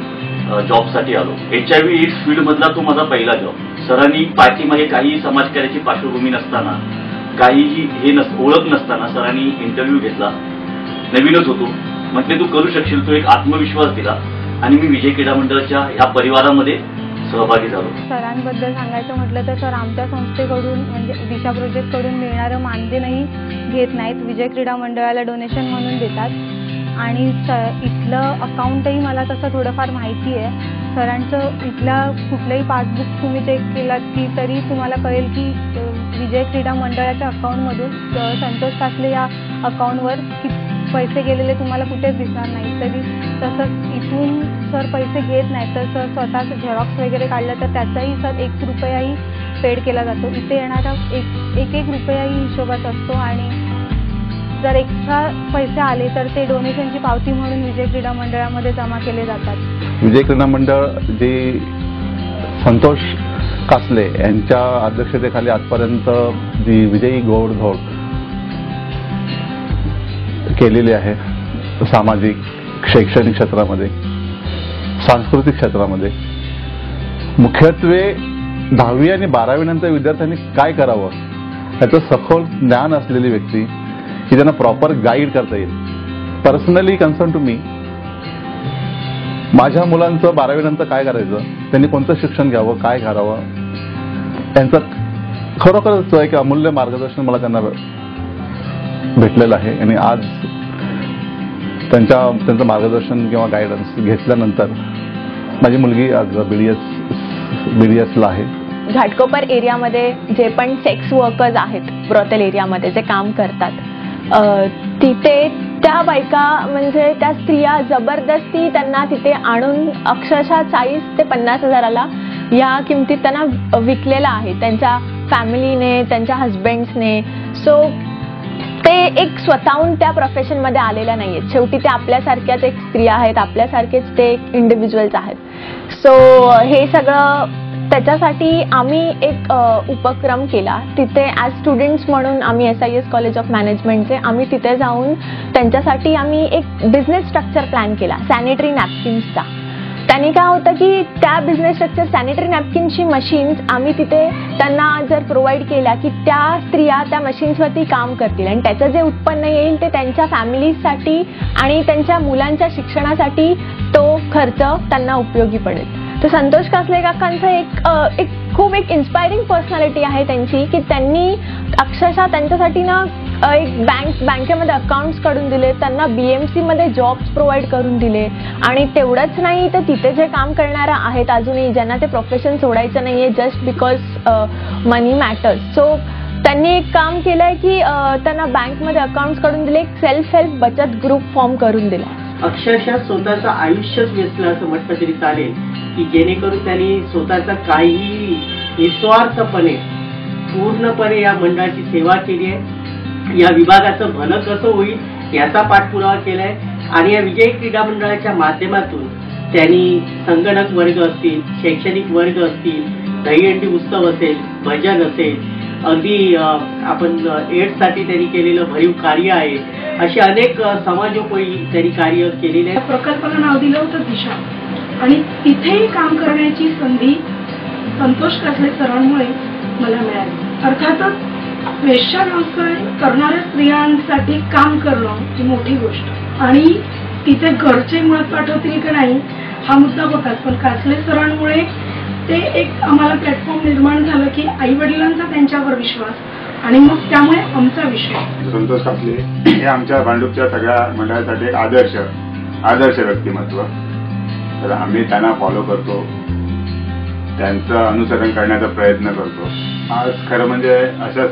जॉबसाठी आलो. HIV एड्स फील्ड मधला तो माझा पहिला जॉब. सरांनी पाठीमागे काही समाजकार्याची पार्श्वभूमी नसताना, काहीही हे ओळख नसताना सरांनी इंटरव्ह्यू घेतला. नवीनच होतो, म्हटले तू करू शकशील. तो एक आत्मविश्वास दिला आणि मी विजय क्रीडा मंडळाच्या ह्या परिवारामध्ये सहभागी झालो. सरांबद्दल सांगायचं म्हटलं तर सर आमच्या संस्थेकडून म्हणजे दिशा प्रोजेक्टकडून मिळणारं मानधनही घेत नाहीत. विजय क्रीडा मंडळाला डोनेशन म्हणून देतात आणि इथलं अकाउंटही मला तसं थोडंफार माहिती आहे. सरांचं इथला कुठलंही पासबुक तुम्ही चेक केलात की तरी तुम्हाला कळेल की विजय क्रीडा मंडळाच्या अकाउंटमधून संतोष कासले या अकाउंटवर पैसे गेलेले तुम्हाला कुठेच दिसणार नाही. तरी तसंच इथून सर पैसे घेत नाहीत तर सर स्वतःच झेरॉक्स वगैरे काढलं तर त्याचाही सर 1 रुपयाही पेड केला जातो. इथे येणारा एक रुपयाही हिशोबात असतो आणि जर एक्स्ट्रा पैसे आले तर ते डोनेशनची पावती म्हणून विजय क्रीडा मंडळामध्ये जमा केले जातात. विजय क्रीडा मंडळ जे संतोष कासले यांच्या अध्यक्षतेखाली आजपर्यंत जी विजयी घोडदौड केलेली आहे सामाजिक, शैक्षणिक क्षेत्रामध्ये, सांस्कृतिक क्षेत्रामध्ये, मुख्यत्वे 10वी आणि 12वी नंतर विद्यार्थ्यांनी काय करावं याचं सखोल ज्ञान असलेली व्यक्ती की त्यांना प्रॉपर गाईड करता येईल. पर्सनली कन्सर्न टू मी, माझ्या मुलांचं 12वी नंतर काय करायचं, त्यांनी कोणतं शिक्षण घ्यावं, काय करावं, त्यांचं खरोखरच एक अमूल्य मार्गदर्शन मला त्यांना भेटलेलं आहे. आणि आज त्यांचं मार्गदर्शन किंवा गायडन्स घेतल्यानंतर माझी मुलगी आज BDSला आहे. घाटकोपर एरियामध्ये जे पण सेक्स वर्कर्स आहेत, ब्रॉथल एरियामध्ये जे काम करतात, तिथे त्या बायका म्हणजे त्या स्त्रिया जबरदस्ती त्यांना तिथे आणून अक्षरशः 40 ते 50 हजाराला या किमतीत त्यांना विकलेलं आहे त्यांच्या फॅमिलीने, त्यांच्या हजबंड्सने. सो ते एक स्वतःहून त्या प्रोफेशनमध्ये आलेल्या नाही आहेत. शेवटी ते आपल्यासारख्याच एक स्त्रिया आहेत, आपल्यासारखेच ते एक इंडिव्हिज्युअल्स आहेत. सो हे सगळं त्याच्यासाठी आम्ही एक उपक्रम केला. तिथे ॲज स्टुडंट्स म्हणून आम्ही SIS कॉलेज ऑफ मॅनेजमेंटचे आम्ही तिथे जाऊन त्यांच्यासाठी आम्ही एक बिझनेस स्ट्रक्चर प्लॅन केला सॅनिटरी नॅपकिन्सचा. त्यांनी काय होतं की त्या बिझनेस स्ट्रक्चर सॅनिटरी नॅपकिनची मशीन्स आम्ही तिथे त्यांना जर प्रोव्हाइड केल्या की त्या स्त्रिया त्या मशीन्सवरती काम करतील आणि त्याचं जे उत्पन्न येईल ते त्यांच्या फॅमिलीजसाठी आणि त्यांच्या मुलांच्या शिक्षणासाठी तो खर्च त्यांना उपयोगी पडेल. तर संतोष कासले काकांचं एक खूप इन्स्पायरिंग पर्सनॅलिटी आहे त्यांची की त्यांनी अक्षरशः त्यांच्यासाठी ना एक बँकेमध्ये अकाउंट्स काढून दिले, त्यांना BMC मध्ये जॉब्स प्रोव्हाइड करून दिले आणि तेवढंच नाही तर तिथे जे काम करणारा आहेत अजूनही ज्यांना ते प्रोफेशन सोडायचं नाहीये just because money matters. So त्यांनी एक काम केलंय की त्यांना बँकमध्ये अकाउंट्स काढून दिले, एक सेल्फ हेल्प बचत ग्रुप फॉर्म करून दिला. अक्षरशः स्वतःचं आयुष्यच वेचलं असं म्हटलं तरी चालेल की जेणेकरून त्यांनी स्वतःचा काही निस्वार्थपणे पूर्णपणे या मंडळाची सेवा केली आहे. या विभागाचं भलं कसं होईल याचा पाठपुरावा केलाय आणि या विजय क्रीडा मंडळाच्या माध्यमातून त्यांनी संगणक वर्ग असतील, शैक्षणिक वर्ग असतील, दहीहंडी उत्सव असेल, भजन असेल, अगदी आपण एड्ससाठी त्यांनी केलेलं भरीव कार्य आहे, असे अनेक समाजोपयोगी त्यांनी कार्य केलेले आहे. प्रकल्पाला नाव दिलं होतं दिशा आणि तिथेही काम करण्याची संधी संतोष कासले सरांमुळे मला मिळाली. अर्थातच वेश्या व्यवसाय करणाऱ्या स्त्रियांसाठी काम करणं ही मोठी गोष्ट आणि तिथे घरचे मुळात पाठवतील की नाही हा मुद्दा होताच, पण कासले सरांमुळे ते एक आम्हाला प्लॅटफॉर्म निर्माण झालं की आई वडिलांचा त्यांच्यावर विश्वास आणि मग त्यामुळे आमचा विश्वास. संतोष कासले हे आमच्या भांडूपच्या सगळ्या मंडळासाठी एक आदर्श व्यक्तिमत्व. तर आम्ही त्यांना फॉलो करतो, त्यांचं अनुसरण करण्याचा प्रयत्न करतो. आज खरं म्हणजे अशा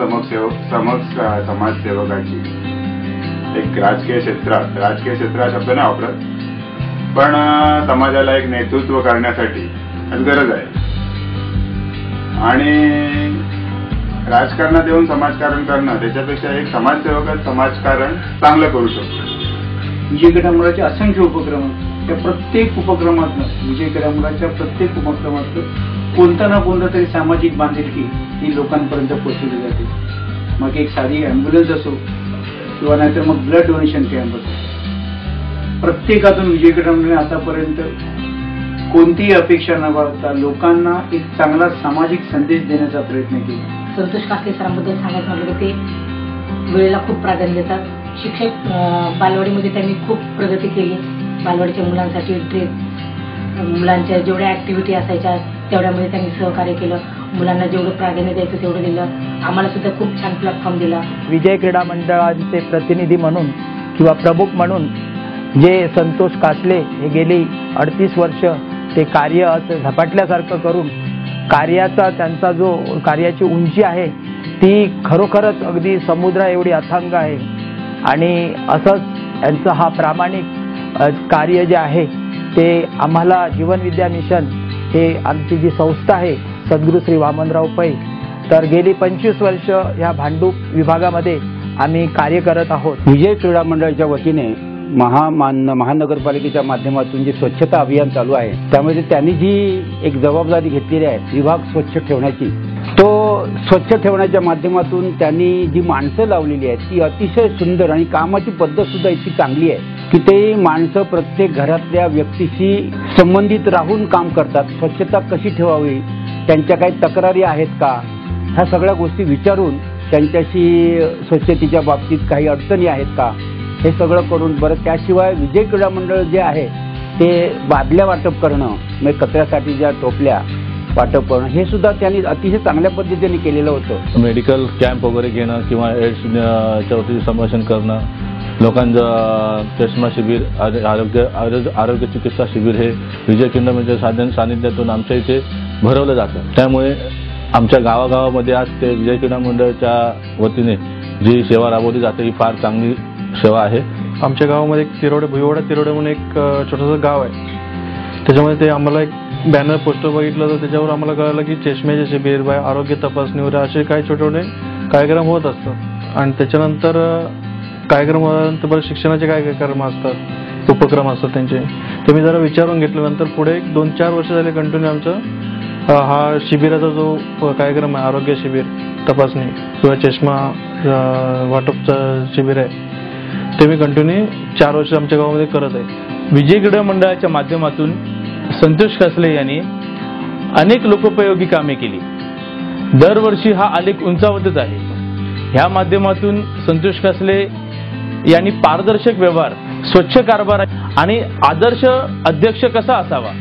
समाजसेवकाची एक राजकीय क्षेत्र हा शब्द नाही वापरत, पण समाजाला एक नेतृत्व करण्यासाठी गरज आहे आणि राजकारणात येऊन समाजकारण करणं त्याच्यापेक्षा एक समाजसेवकच समाजकारण चांगलं करू शकतो. विजय क्रीडा मंडळाचे असंख्य उपक्रम, त्या प्रत्येक उपक्रमातून विजय क्रीडा मंडळाच्या प्रत्येक उपक्रमातून कोणता ना कोणता तरी सामाजिक बांधिलकी ही लोकांपर्यंत पोहोचवली जाते. मग एक साधी ॲम्ब्युलन्स असो किंवा नाहीतर मग ब्लड डोनेशन कॅम्प असो, प्रत्येकातून विजय क्रीडा मंडळाने आतापर्यंत कोणतीही अपेक्षा न बाळगता लोकांना एक चांगला सामाजिक संदेश देण्याचा प्रयत्न केला. संतोष कासले सरांबद्दल सांगायचं म्हटलं ते वेळेला खूप प्राधान्य देतात. शिक्षक बालवाडीमध्ये त्यांनी खूप प्रगती केली. बालवाडीच्या मुलांसाठी ड्रेस, मुलांच्या जेवढ्या ऍक्टिव्हिटी असायच्या तेवढ्यामध्ये त्यांनी सहकार्य केलं. मुलांना जेवढं प्राधान्य द्यायचं तेवढं दिलं. आम्हाला सुद्धा खूप छान प्लॅटफॉर्म दिला. विजय क्रीडा मंडळाचे प्रतिनिधी म्हणून किंवा प्रमुख म्हणून जे संतोष कासले हे गेली 38 वर्ष ते कार्य असं झपाटल्यासारखं करून कार्याचा त्यांचा जो कार्याची उंची आहे ती खरोखरच अगदी समुद्रा एवढी अथांग आहे आणि असंच यांचं हा प्रामाणिक कार्य जे आहे ते आम्हाला जीवनविद्या मिशन हे आमची जी संस्था आहे सद्गुरू श्री वामनराव पै, तर गेली 25 वर्ष या भांडूप विभागामध्ये आम्ही कार्य करत आहोत. विजय क्रीडा मंडळाच्या वतीने महानगरपालिकेच्या माध्यमातून जे स्वच्छता अभियान चालू आहे त्यामध्ये त्यांनी जी एक जबाबदारी घेतलेली आहे विभाग स्वच्छ ठेवण्याची, तो स्वच्छ ठेवण्याच्या माध्यमातून त्यांनी जी माणसं लावलेली आहेत ती अतिशय सुंदर आणि कामाची पद्धत सुद्धा इतकी चांगली आहे की ते माणसं प्रत्येक घरातल्या व्यक्तीशी संबंधित राहून काम करतात. स्वच्छता कशी ठेवावी, त्यांच्या काही तक्रारी आहेत का, ह्या सगळ्या गोष्टी विचारून त्यांच्याशी स्वच्छतेच्या बाबतीत काही अडचणी आहेत का हे सगळं करून बरं. त्याशिवाय विजय क्रीडा मंडळ जे आहे ते बादल्या वाटप करणं, म्हणजे कचऱ्यासाठी ज्या टोपल्या वाटप करणं हे सुद्धा त्यांनी अतिशय चांगल्या पद्धतीने केलेलं होतं. मेडिकल कॅम्प वगैरे घेणं किंवा एड्सच्या वरती संभाषण करणं, लोकांचं चष्मा शिबिर, आरोग्य चिकित्सा शिबिर हे विजय क्रीडा मंडळ सानिध्यातून आमच्या इथे भरवलं जातं. त्यामुळे आमच्या गावागावामध्ये आज ते विजय क्रीडा मंडळाच्या वतीने जी सेवा राबवली जाते ही फार चांगली सेवा आहे. आमच्या गावामध्ये एक भुईवाडा तिरोडे म्हणून एक छोटंसं गाव आहे. त्याच्यामध्ये ते आम्हाला एक बॅनर पोस्टर बघितलं तर त्याच्यावर आम्हाला कळलं की चष्म्याचे शिबिर, आरोग्य तपासणी वगैरे असे काही छोटे छोटे कार्यक्रम होत असतात. आणि त्याच्यानंतर कार्यक्रम होल्यानंतर बरं शिक्षणाचे काय कार्यक्रम असतात, उपक्रम असतात त्यांचे, ते मी जरा विचारून घेतल्यानंतर पुढे 2-4 वर्ष झाले कंटिन्यू आमचं हा शिबिराचा जो कार्यक्रम आहे आरोग्य शिबिर तपासणी किंवा चष्मा वाटपचं शिबिर आहे ते मी कंटिन्यू 4 वर्ष आमच्या गावामध्ये करत आहे. विजय क्रीडा मंडळाच्या माध्यमातून संतोष कासले यांनी अनेक लोकोपयोगी कामे केली. दरवर्षी हा आलेख उंचावतच आहे. ह्या माध्यमातून संतोष कासले यांनी पारदर्शक व्यवहार, स्वच्छ कारभार आणि आदर्श अध्यक्ष कसा असावा,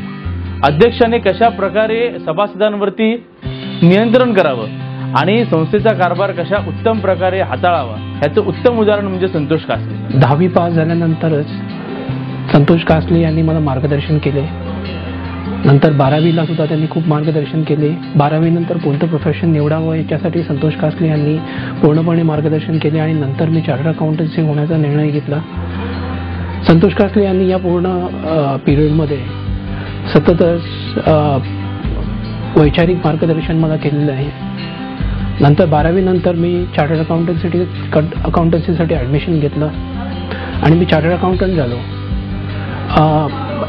अध्यक्षाने कशा प्रकारे सभासदांवरती नियंत्रण करावं आणि संस्थेचा कारभार कशा उत्तम प्रकारे हाताळावा ह्याचं उत्तम उदाहरण म्हणजे संतोष कासले. 10वी पास झाल्यानंतरच संतोष कासले यांनी मला मार्गदर्शन केले. नंतर 12वीला सुद्धा त्यांनी खूप मार्गदर्शन केले. 12वी नंतर कोणतं प्रोफेशन निवडावं याच्यासाठी संतोष कासले यांनी पूर्णपणे मार्गदर्शन केले आणि नंतर मी चार्टर्ड अकाउंटन्सी होण्याचा निर्णय घेतला. संतोष कासले यांनी या पूर्ण पिरियडमध्ये सततच वैचारिक मार्गदर्शन मला केलेलं आहे. नंतर 12वी नंतर मी चार्टर्ड अकाउंटन्सीसाठी ॲडमिशन घेतलं आणि मी चार्टर्ड अकाउंटंट झालो.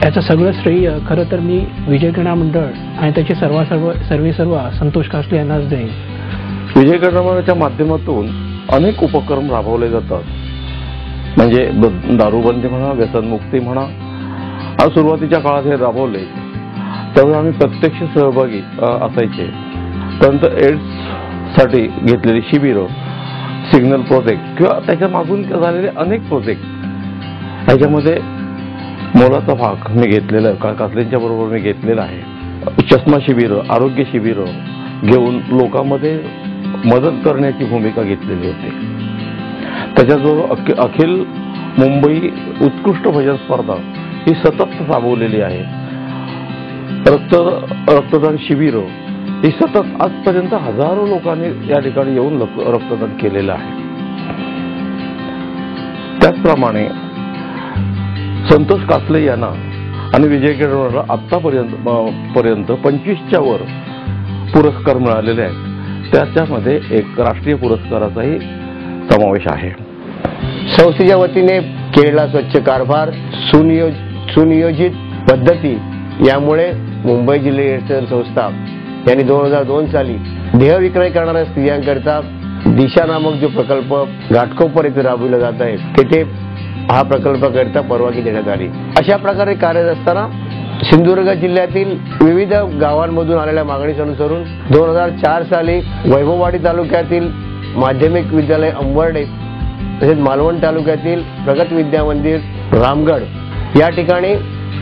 याचं सगळं श्रेय खरं तर मी विजय क्रीडा मंडळ आणि त्याचे सर्व संतोष कासले यांनाच देईन. विजय क्रीडा मंडळाच्या माध्यमातून अनेक उपक्रम राबवले जातात. म्हणजे दारूबंदी म्हणा, व्यसनमुक्ती म्हणा, आज सुरुवातीच्या काळात हे राबवले त्यावेळी आम्ही प्रत्यक्ष सहभागी असायचे. त्यानंतर एड्ससाठी घेतलेली शिबिरं, सिग्नल प्रोजेक्ट किंवा त्याच्या मागून झालेले अनेक प्रोजेक्ट ह्याच्यामध्ये मोलाचा भाग मी घेतलेला आहे. कासलेंच्या बरोबर मी घेतलेला आहे. चष्मा शिबिरं, आरोग्य शिबिरं घेऊन लोकांमध्ये मदत करण्याची भूमिका घेतलेली होती. त्याच्याजवळ अखिल मुंबई उत्कृष्ट भजन स्पर्धा ही सतत राबवलेली आहे. रक्तदान शिबिरं ही सतत आजपर्यंत हजारो लोकांनी या ठिकाणी येऊन रक्तदान केलेलं आहे. त्याचप्रमाणे संतोष कासले यांना आणि विजय क्रीडा मंडळाला आतापर्यंत 25च्या वर पुरस्कार मिळालेले आहेत. त्याच्यामध्ये एक राष्ट्रीय पुरस्काराचाही समावेश आहे. संस्थेच्या वतीने केलेला स्वच्छ कारभार, सुनियोजित पद्धती यामुळे मुंबई जिल्हा एड्स संस्था यांनी 2002 साली देह विक्रय करणाऱ्या स्त्रियांकरिता दिशा नामक जो प्रकल्प घाटकोपर येथे राबविला जात आहे तेथे हा प्रकल्पाकरिता परवानगी देण्यात आली. अशा प्रकारे कार्यरत असताना सिंधुदुर्ग जिल्ह्यातील विविध गावांमधून आलेल्या मागणीस अनुसरून 2004 साली वैभववाडी तालुक्यातील माध्यमिक विद्यालय अंबर्डे तसेच मालवण तालुक्यातील प्रगत विद्या मंदिर रामगड या ठिकाणी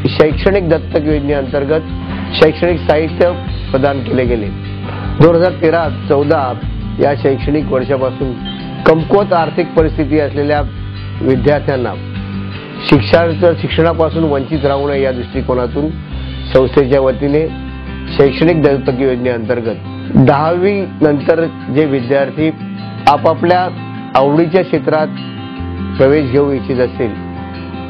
शैक्षणिक दत्तक योजनेअंतर्गत शैक्षणिक साहित्य प्रदान केले गेले. 2013-14 या शैक्षणिक वर्षापासून कमकुवत आर्थिक परिस्थिती असलेल्या विद्यार्थ्यांना शिक्षणापासून वंचित राहू नये या दृष्टिकोनातून संस्थेच्या वतीने शैक्षणिक दत्तक योजनेअंतर्गत 10वी नंतर जे विद्यार्थी आपापल्या आवडीच्या क्षेत्रात प्रवेश घेऊ इच्छित असेल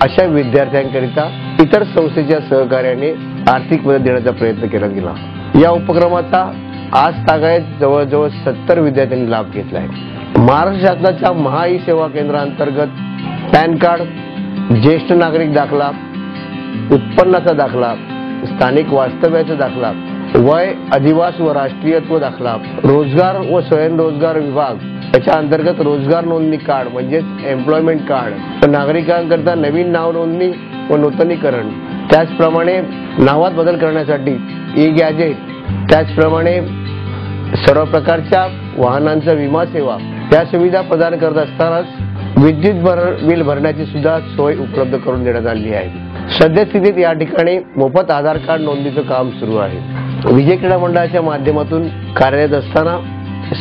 अशा विद्यार्थ्यांकरिता इतर संस्थेच्या सहकार्याने आर्थिक मदत देण्याचा प्रयत्न केला गेला. या उपक्रमाचा आज तागायत जवळजवळ 70 विद्यार्थ्यांनी लाभ घेतला आहे. महाराष्ट्र शासनाच्या महाई सेवा केंद्रांतर्गत पॅन कार्ड, ज्येष्ठ नागरिक दाखला, उत्पन्नाचा दाखला, स्थानिक वास्तव्याचा दाखला, वय, अधिवास व राष्ट्रीयत्व दाखला, रोजगार व स्वयंरोजगार विभाग याच्या अंतर्गत रोजगार नोंदणी कार्ड म्हणजेच एम्प्लॉयमेंट कार्ड, नागरिकांकरता नवीन नाव नोंदणी व नूतनीकरण, त्याचप्रमाणे नावात बदल करण्यासाठी ई गॅजेट, त्याचप्रमाणे सर्व प्रकारच्या वाहनांचा विमा सेवा या सुविधा प्रदान करत असतानाच विद्युत बिल भरण्याची सुद्धा सोय उपलब्ध करून देण्यात आली आहे. सद्यस्थितीत या ठिकाणी मोफत आधार कार्ड नोंदणीचं काम सुरू आहे. विजय क्रीडा मंडळाच्या माध्यमातून कार्यरत असताना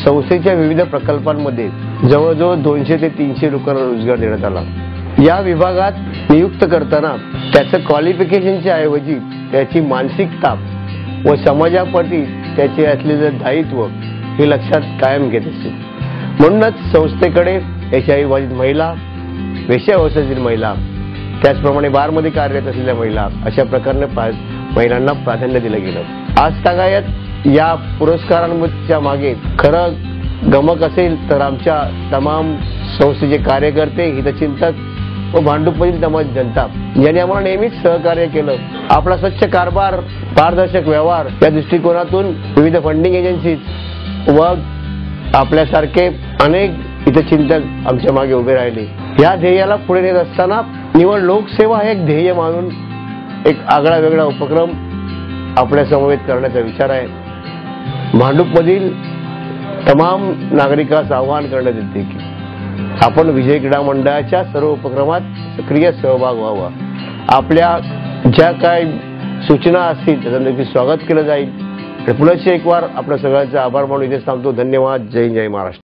संस्थेच्या विविध प्रकल्पांमध्ये जवळजवळ 200 ते 300 लोकांना रोजगार देण्यात आला. या विभागात नियुक्त करताना त्याचं क्वालिफिकेशनच्या ऐवजी त्याची मानसिकता व समाजाप्रती त्याचे असलेलं दायित्व हे लक्षात कायम घेत असते. म्हणूनच संस्थेकडे HIV बाधित महिला, वेश्याव्यवसायातील महिला, त्याचप्रमाणे बारमध्ये कार्यरत असलेल्या महिला अशा प्रकारे महिलांना प्राधान्य दिलं गेलं. आज तागायत या पुरस्कारांच्या मागे खरं गमक असेल तर आमच्या तमाम संस्थेचे कार्यकर्ते, हितचिंतक व भांडूपमधील तमाम जनता यांनी आम्हाला नेहमीच सहकार्य केलं. आपला स्वच्छ कारभार, पारदर्शक व्यवहार या दृष्टिकोनातून विविध फंडिंग एजन्सीज व आपल्यासारखे अनेक हितचिंतक आमच्या मागे उभे राहिले. या ध्येयाला पुढे नेत असताना निवड लोकसेवा हे एक ध्येय मानून एक आगळा वेगळा उपक्रम आपल्या समवेत करण्याचा विचार आहे. भांडूपमधील तमाम नागरिकांस आवाहन करण्यात येते की आपण विजय क्रीडा मंडळाच्या सर्व उपक्रमात सक्रिय सहभाग व्हावा. आपल्या ज्या काय सूचना असतील त्याचं नक्की स्वागत केलं जाईल. आणि पुन्हा एक वार आपल्या सगळ्यांचे आभार मानून इथेच थांबतो. धन्यवाद. जय हिंद, जय महाराष्ट्र.